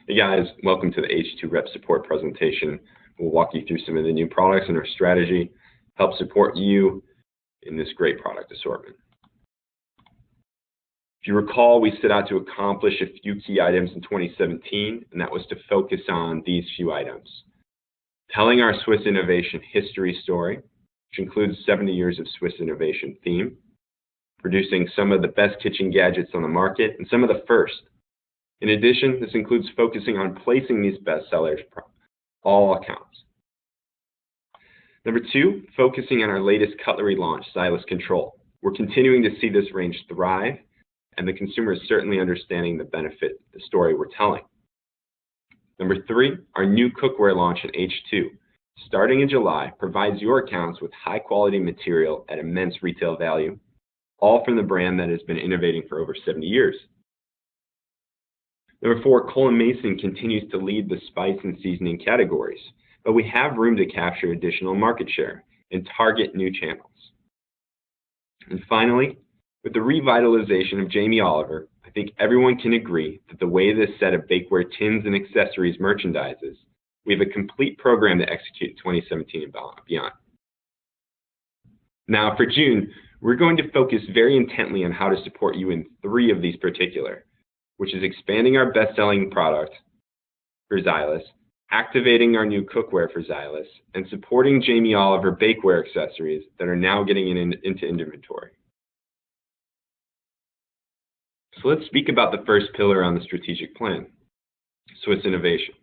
Hey guys, welcome to the H2 Rep Support presentation. We'll walk you through some of the new products and our strategy, help support you in this great product assortment. If you recall, we set out to accomplish a few key items in 2017, and that was to focus on these few items. Telling our Swiss innovation history story, which includes 70 years of Swiss innovation theme, producing some of the best kitchen gadgets on the market and some of the first. In addition, this includes focusing on placing these bestsellers all accounts. Number two, focusing on our latest cutlery launch, Xylus Control. We're continuing to see this range thrive, and the consumer is certainly understanding the benefit, the story we're telling. Number three, our new cookware launch in H2, starting in July, provides your accounts with high-quality material at immense retail value, all from the brand that has been innovating for over 70 years. Number four, Cole & Mason continues to lead the spice and seasoning categories, but we have room to capture additional market share and target new channels. And finally, with the revitalization of Jamie Oliver, I think everyone can agree that the way this set of bakeware tins and accessories merchandises, we have a complete program to execute in 2017 and beyond. Now for June, we're going to focus very intently on how to support you in three of these particular, which is expanding our best-selling product for Xylus, activating our new cookware for Xylus, and supporting Jamie Oliver bakeware accessories that are now getting into inventory. So let's speak about the first pillar on the strategic plan, Swiss innovation.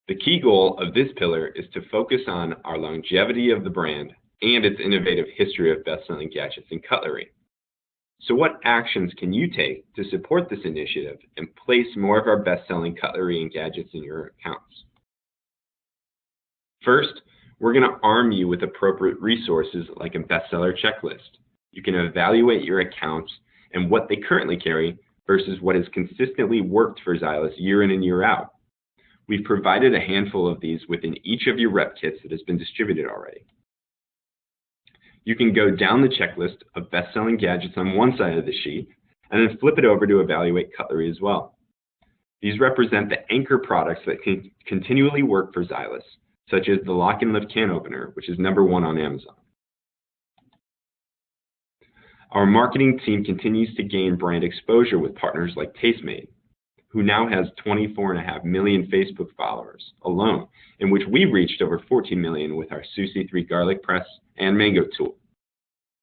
The key goal of this pillar is to focus on our longevity of the brand and its innovative history of best-selling gadgets and cutlery. So what actions can you take to support this initiative and place more of our best-selling cutlery and gadgets in your accounts? First, we're going to arm you with appropriate resources like a bestseller checklist. You can evaluate your accounts and what they currently carry versus what has consistently worked for Xylus year in and year out. We've provided a handful of these within each of your rep kits that has been distributed already. You can go down the checklist of best-selling gadgets on one side of the sheet and then flip it over to evaluate cutlery as well. These represent the anchor products that can continually work for Xylus, such as the lock and lift can opener, which is #1 on Amazon. Our marketing team continues to gain brand exposure with partners like Tastemade, who now has 24.5 million Facebook followers alone, in which we reached over 14 million with our Sushi 3 garlic press and mango tool.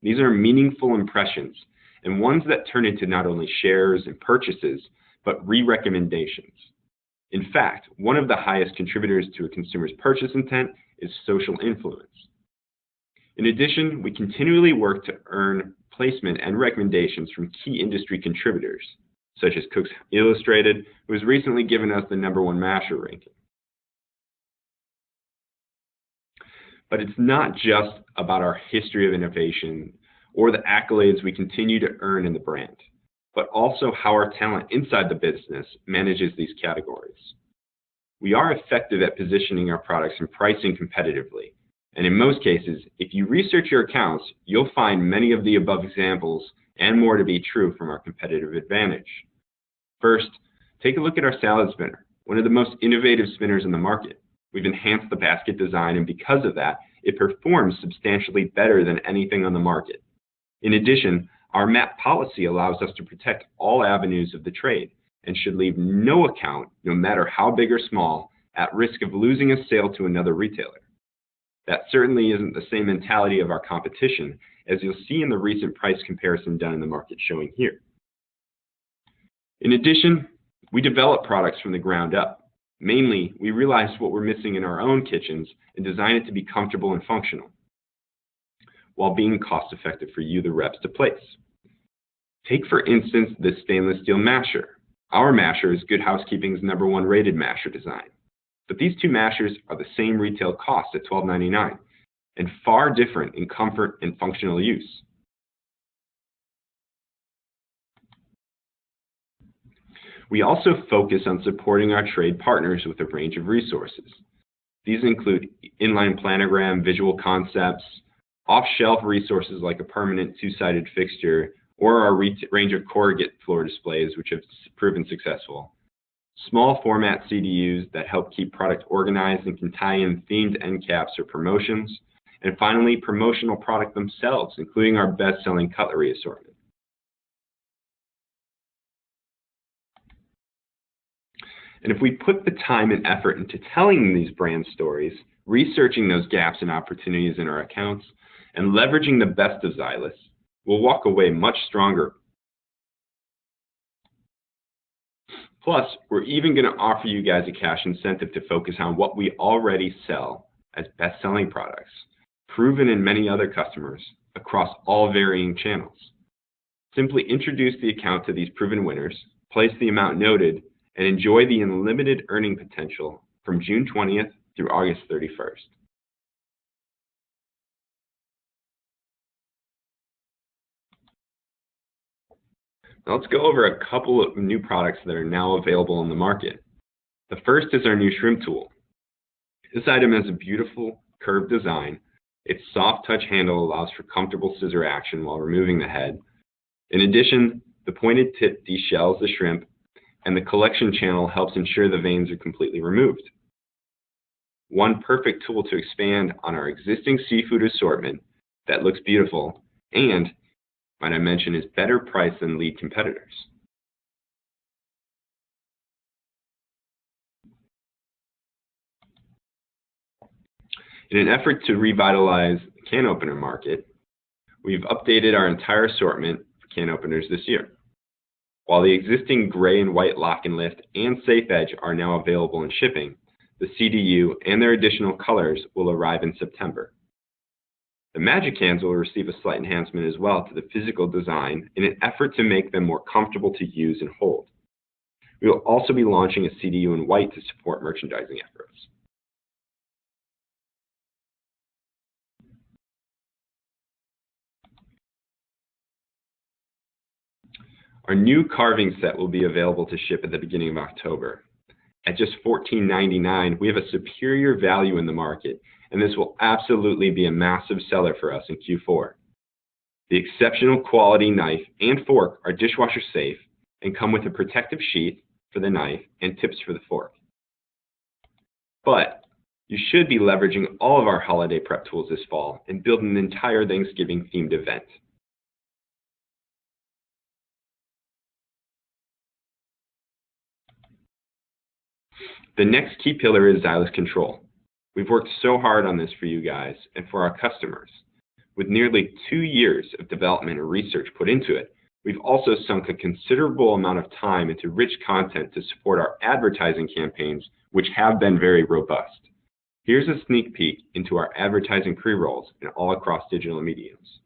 These are meaningful impressions and ones that turn into not only shares and purchases, but re-recommendations. In fact, one of the highest contributors to a consumer's purchase intent is social influence. In addition, we continually work to earn placement and recommendations from key industry contributors, such as Cooks Illustrated, who has recently given us the #1 masher ranking. But it's not just about our history of innovation or the accolades we continue to earn in the brand, but also how our talent inside the business manages these categories. We are effective at positioning our products and pricing competitively, and in most cases, if you research your accounts, you'll find many of the above examples and more to be true from our competitive advantage. First, take a look at our salad spinner, one of the most innovative spinners in the market. We've enhanced the basket design, and because of that, it performs substantially better than anything on the market. In addition, our MAP policy allows us to protect all avenues of the trade and should leave no account, no matter how big or small, at risk of losing a sale to another retailer. That certainly isn't the same mentality of our competition, as you'll see in the recent price comparison done in the market showing here. In addition, we develop products from the ground up. Mainly, we realized what we're missing in our own kitchens and design it to be comfortable and functional, while being cost-effective for you, the reps, to place. Take, for instance, this stainless steel masher. Our masher is Good Housekeeping's #1 rated masher design. But these two mashers are the same retail cost at $12.99 and far different in comfort and functional use. We also focus on supporting our trade partners with a range of resources. These include inline planogram, visual concepts, off-shelf resources like a permanent two-sided fixture, or our range of corrugate floor displays, which have proven successful, small format CDUs that help keep product organized and can tie in themed end caps or promotions, and finally, promotional product themselves, including our best-selling cutlery assortment. And if we put the time and effort into telling these brand stories, researching those gaps and opportunities in our accounts, and leveraging the best of Xylus, we'll walk away much stronger. Plus, we're even going to offer you guys a cash incentive to focus on what we already sell as best-selling products, proven in many other customers across all varying channels. Simply introduce the account to these proven winners, place the amount noted, and enjoy the unlimited earning potential from June 20th through August 31st. Now let's go over a couple of new products that are now available on the market. The first is our new shrimp tool. This item has a beautiful curved design. Its soft touch handle allows for comfortable scissor action while removing the head. In addition, the pointed tip deshells the shrimp, and the collection channel helps ensure the veins are completely removed. One perfect tool to expand on our existing seafood assortment that looks beautiful and, might I mention, is better priced than lead competitors. In an effort to revitalize the can opener market, we've updated our entire assortment for can openers this year. While the existing gray and white lock and lift and safe edge are now available in shipping, the CDU and their additional colors will arrive in September. The Magic cans will receive a slight enhancement as well to the physical design in an effort to make them more comfortable to use and hold. We will also be launching a CDU in white to support merchandising efforts. Our new carving set will be available to ship at the beginning of October. At just $14.99, we have a superior value in the market, and this will absolutely be a massive seller for us in Q4. The exceptional quality knife and fork are dishwasher safe and come with a protective sheath for the knife and tips for the fork. But you should be leveraging all of our holiday prep tools this fall and build an entire Thanksgiving themed event. The next key pillar is Xylus Control. We've worked so hard on this for you guys and for our customers. With nearly 2 years of development and research put into it, we've also sunk a considerable amount of time into rich content to support our advertising campaigns, which have been very robust. Here's a sneak peek into our advertising pre-rolls and all across digital mediums.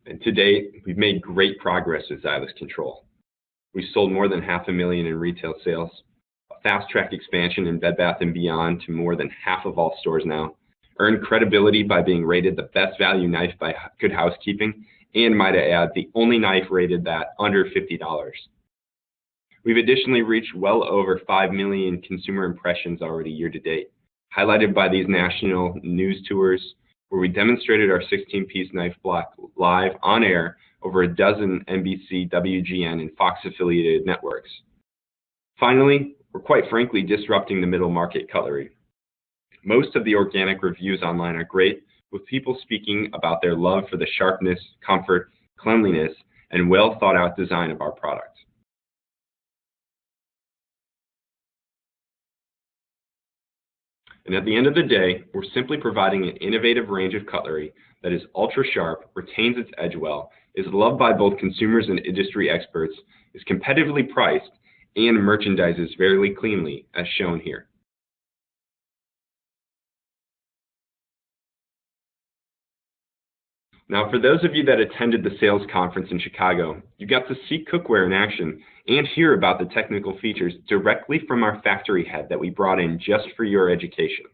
And to date, we've made great progress with Xylus Control. We've sold more than $500,000 in retail sales, a fast-track expansion in Bed Bath & Beyond to more than half of all stores now, earned credibility by being rated the best value knife by Good Housekeeping, and might I add, the only knife rated that under $50. We've additionally reached well over 5 million consumer impressions already year to date, highlighted by these national news tours, where we demonstrated our 16-piece knife block live on air over a dozen NBC, WGN, and Fox-affiliated networks. Finally, we're quite frankly disrupting the middle market cutlery. Most of the organic reviews online are great, with people speaking about their love for the sharpness, comfort, cleanliness, and well thought out design of our product. And at the end of the day, we're simply providing an innovative range of cutlery that is ultra sharp, retains its edge well, is loved by both consumers and industry experts, is competitively priced, and merchandises very cleanly, as shown here. Now, for those of you that attended the sales conference in Chicago, you got to see cookware in action and hear about the technical features directly from our factory head that we brought in just for your education.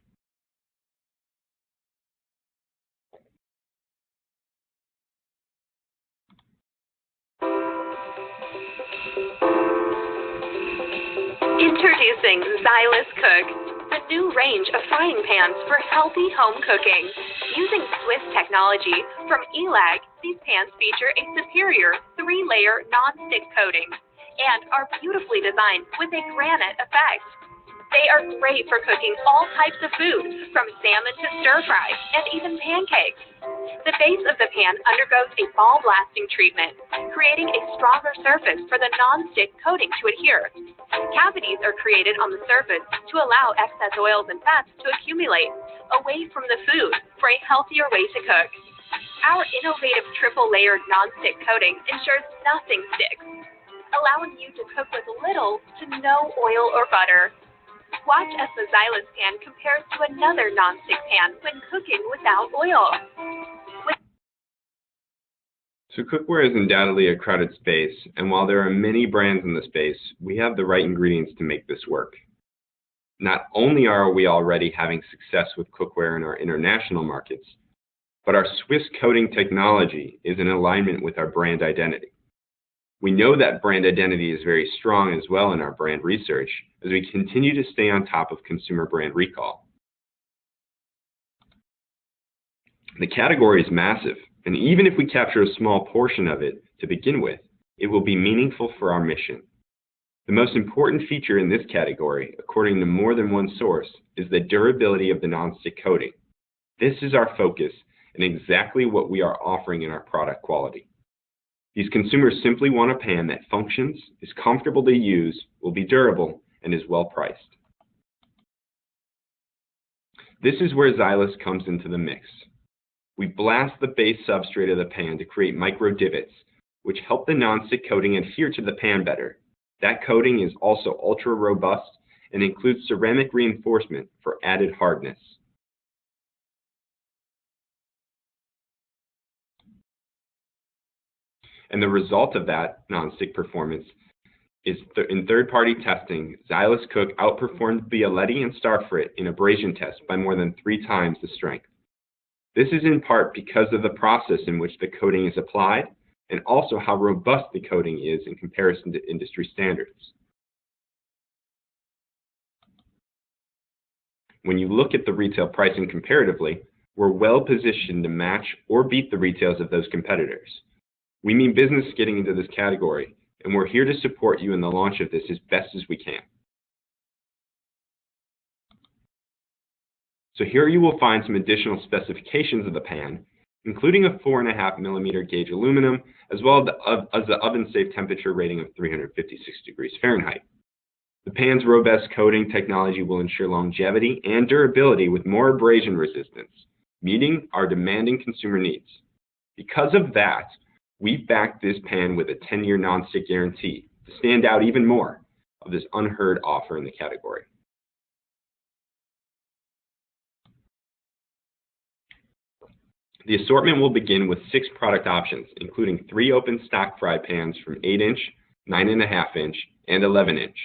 Introducing Xylus Cook, the new range of frying pans for healthy home cooking. Using Swiss technology from ELAG, these pans feature a superior 3-layer non-stick coating and are beautifully designed with a granite effect. They are great for cooking all types of food, from salmon to stir-fry, and even pancakes. The base of the pan undergoes a ball blasting treatment, creating a stronger surface for the non-stick coating to adhere. Cavities are created on the surface to allow excess oils and fats to accumulate away from the food for a healthier way to cook. Our innovative triple-layered non-stick coating ensures nothing sticks, allowing you to cook with little to no oil or butter. Watch as the Xylus pan compares to another non-stick pan when cooking without oil. So cookware is undoubtedly a crowded space, and while there are many brands in the space, we have the right ingredients to make this work. Not only are we already having success with cookware in our international markets, but our Swiss coating technology is in alignment with our brand identity. We know that brand identity is very strong as well in our brand research as we continue to stay on top of consumer brand recall. The category is massive, and even if we capture a small portion of it to begin with, it will be meaningful for our mission. The most important feature in this category, according to more than one source, is the durability of the nonstick coating. This is our focus and exactly what we are offering in our product quality. These consumers simply want a pan that functions, is comfortable to use, will be durable, and is well priced. This is where Xylus comes into the mix. We blast the base substrate of the pan to create micro divots, which help the nonstick coating adhere to the pan better. That coating is also ultra robust and includes ceramic reinforcement for added hardness. And the result of that nonstick performance is in third-party testing, Xylus Cook outperformed Bialetti and Starfrit in abrasion tests by more than 3 times the strength. This is in part because of the process in which the coating is applied and also how robust the coating is in comparison to industry standards. When you look at the retail pricing comparatively, we're well positioned to match or beat the retails of those competitors. We mean business getting into this category, and we're here to support you in the launch of this as best as we can. So here you will find some additional specifications of the pan, including a 4.5mm gauge aluminum, as well as the oven-safe temperature rating of 356 degrees Fahrenheit. The pan's robust coating technology will ensure longevity and durability with more abrasion resistance, meeting our demanding consumer needs. Because of that, we've backed this pan with a 10-year nonstick guarantee to stand out even more of this unheard offer in the category. The assortment will begin with 6 product options, including 3 open stock fry pans from 8-inch, 9.5-inch, and 11-inch.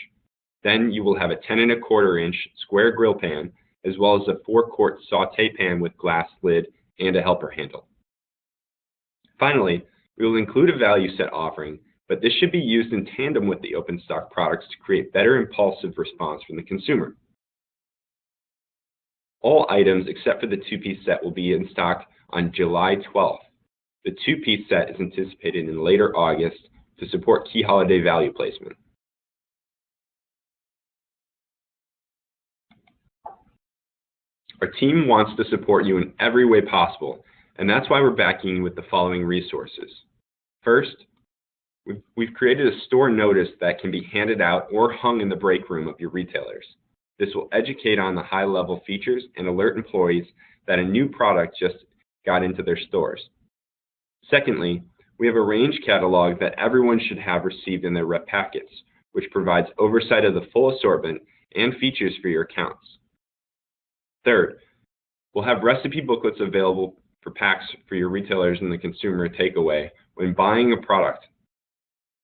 Then you will have a 10.25-inch square grill pan, as well as a 4-quart sauté pan with glass lid and a helper handle. Finally, we will include a value set offering, but this should be used in tandem with the open stock products to create better impulsive response from the consumer. All items except for the 2-piece set will be in stock on July 12th. The 2-piece set is anticipated in later August to support key holiday value placement. Our team wants to support you in every way possible, and that's why we're backing you with the following resources. First, we've created a store notice that can be handed out or hung in the break room of your retailers. This will educate on the high-level features and alert employees that a new product just got into their stores. Secondly, we have a range catalog that everyone should have received in their rep packets, which provides oversight of the full assortment and features for your accounts. Third, we'll have recipe booklets available for packs for your retailers and the consumer takeaway when buying a product.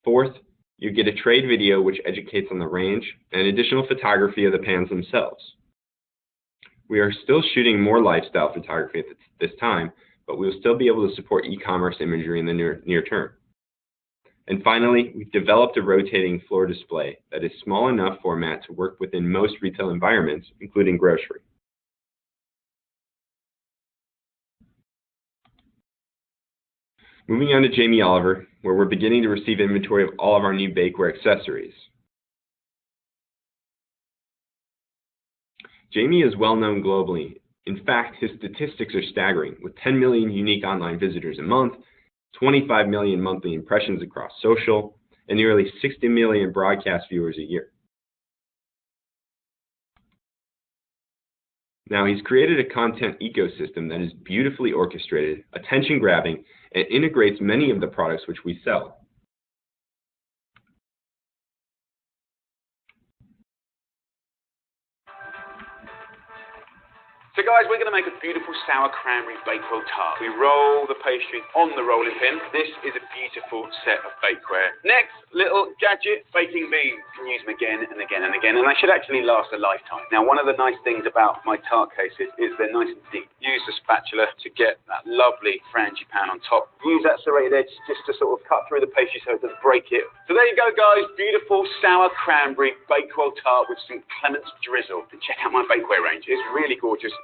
Fourth, you get a trade video which educates on the range and additional photography of the pans themselves. We are still shooting more lifestyle photography at this time, but we will still be able to support e-commerce imagery in the near term. And finally, we've developed a rotating floor display that is small enough format to work within most retail environments, including grocery. Moving on to Jamie Oliver, where we're beginning to receive inventory of all of our new bakeware accessories. Jamie is well known globally. In fact, his statistics are staggering, with 10 million unique online visitors a month, 25 million monthly impressions across social, and nearly 60 million broadcast viewers a year. Now, he's created a content ecosystem that is beautifully orchestrated, attention-grabbing, and integrates many of the products which we sell. So guys, we're going to make a beautiful sour cranberry bakewell tart. We roll the pastry on the rolling pin. This is a beautiful set of bakeware. Next, little gadget, baking beans. You can use them again and again and again, and they should actually last a lifetime. Now, one of the nice things about my tart cases is they're nice and deep. Use the spatula to get that lovely frangipane on top. Use that serrated edge just to sort of cut through the pastry so it doesn't break it. So there you go, guys. Beautiful sour cranberry bakewell tart with some Clement's drizzle. And check out my bakeware range. It's really gorgeous.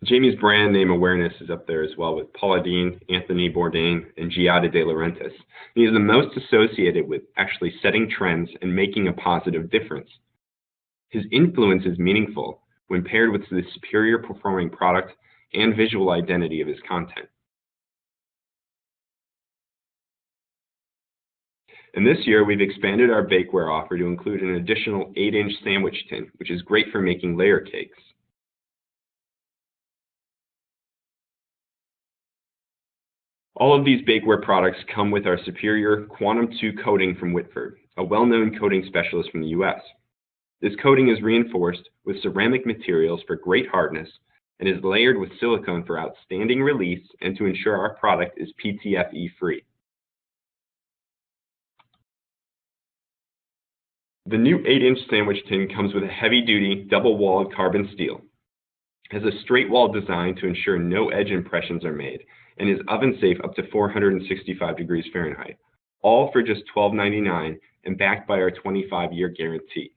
Jamie's brand name awareness is up there as well with Paula Deen, Anthony Bourdain, and Giada De Laurentiis. He is the most associated with actually setting trends and making a positive difference. His influence is meaningful when paired with the superior performing product and visual identity of his content. And this year, we've expanded our bakeware offer to include an additional 8-inch sandwich tin, which is great for making layer cakes. All of these bakeware products come with our superior Quantum 2 coating from Whitford, a well-known coating specialist from the US. This coating is reinforced with ceramic materials for great hardness and is layered with silicone for outstanding release and to ensure our product is PTFE-free. The new 8-inch sandwich tin comes with a heavy-duty, double-walled carbon steel. It has a straight-wall design to ensure no edge impressions are made, and is oven-safe up to 465 degrees Fahrenheit, all for just $12.99 and backed by our 25-year guarantee.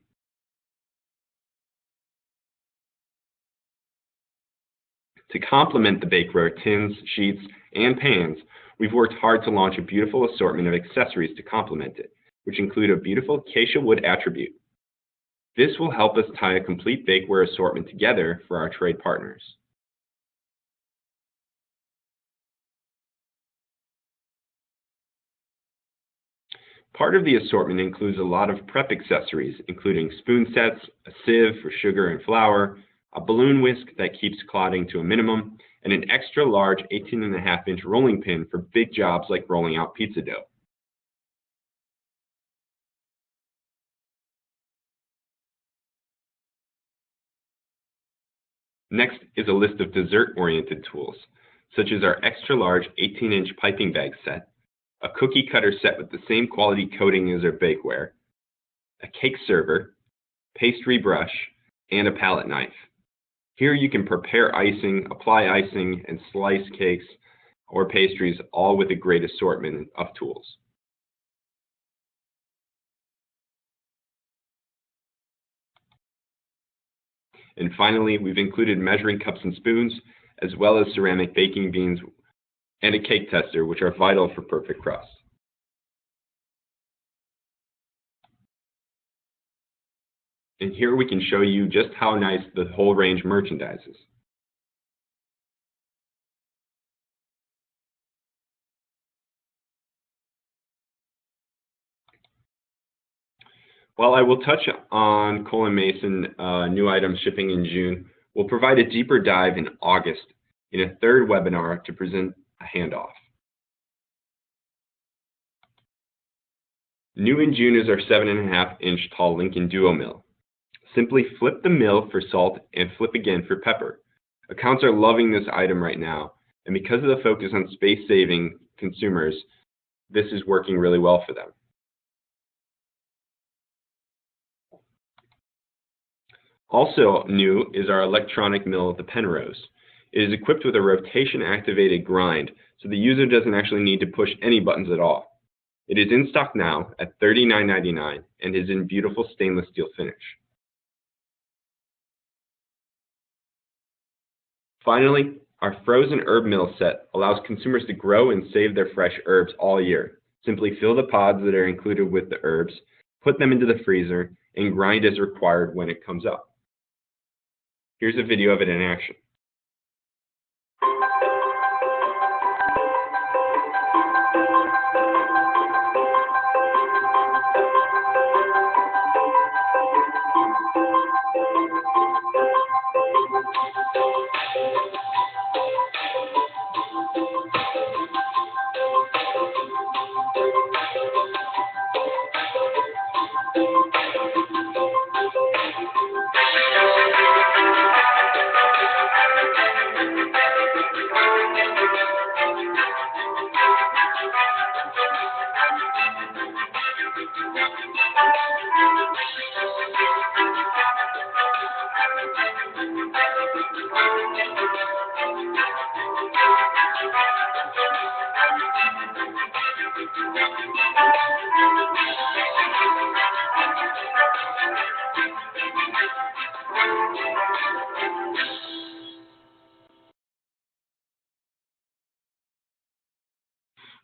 To complement the bakeware tins, sheets, and pans, we've worked hard to launch a beautiful assortment of accessories to complement it, which include a beautiful acacia wood attribute. This will help us tie a complete bakeware assortment together for our trade partners. Part of the assortment includes a lot of prep accessories, including spoon sets, a sieve for sugar and flour, a balloon whisk that keeps clotting to a minimum, and an extra large 18.5-inch rolling pin for big jobs like rolling out pizza dough. Next is a list of dessert-oriented tools, such as our extra-large 18-inch piping bag set, a cookie cutter set with the same quality coating as our bakeware, a cake server, pastry brush, and a palette knife. Here you can prepare icing, apply icing, and slice cakes or pastries, all with a great assortment of tools. And finally, we've included measuring cups and spoons, as well as ceramic baking beans and a cake tester, which are vital for perfect crust. And here we can show you just how nice the whole range merchandises. While I will touch on Cole & Mason new items shipping in June, we'll provide a deeper dive in August in a third webinar to present a handoff. New in June is our 7.5-inch tall Lincoln Duo Mill. Simply flip the mill for salt and flip again for pepper. Accounts are loving this item right now, and because of the focus on space-saving consumers, this is working really well for them. Also new is our electronic mill, the Penrose. It is equipped with a rotation-activated grind, so the user doesn't actually need to push any buttons at all. It is in stock now at $39.99 and is in beautiful stainless steel finish. Finally, our frozen herb mill set allows consumers to grow and save their fresh herbs all year. Simply fill the pods that are included with the herbs, put them into the freezer, and grind as required when it comes up. Here's a video of it in action.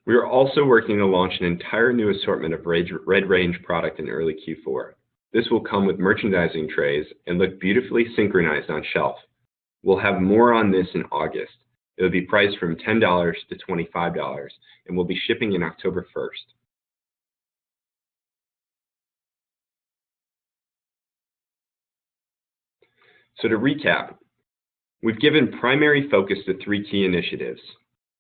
We are also working to launch an entire new assortment of Red Range product in early Q4. This will come with merchandising trays and look beautifully synchronized on shelf. We'll have more on this in August. It will be priced from $10 to $25 and will be shipping in October 1st. So to recap, we've given primary focus to 3 key initiatives.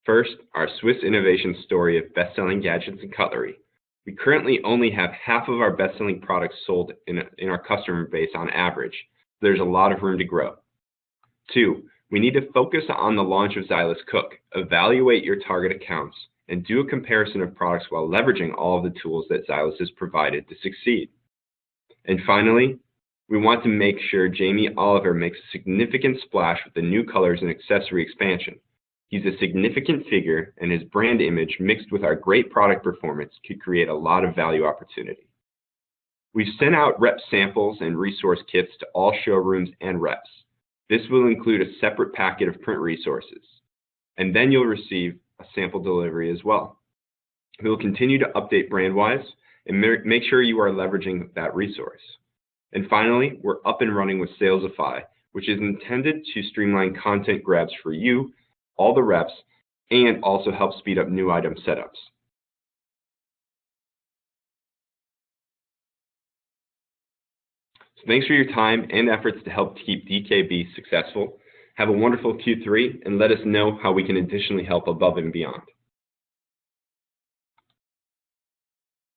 First, our Swiss innovation story of best-selling gadgets and cutlery. We currently only have half of our best-selling products sold in our customer base on average. There's a lot of room to grow. 2, we need to focus on the launch of Xylus Cook, evaluate your target accounts, and do a comparison of products while leveraging all of the tools that Xylus has provided to succeed. And finally, we want to make sure Jamie Oliver makes a significant splash with the new colors and accessory expansion. He's a significant figure, and his brand image mixed with our great product performance could create a lot of value opportunity. We've sent out rep samples and resource kits to all showrooms and reps. This will include a separate packet of print resources, and then you'll receive a sample delivery as well. We will continue to update BrandWise and make sure you are leveraging that resource. And finally, we're up and running with Salesify, which is intended to streamline content grabs for you, all the reps, and also help speed up new item setups. So thanks for your time and efforts to help keep DKB successful. Have a wonderful Q3 and let us know how we can additionally help above and beyond.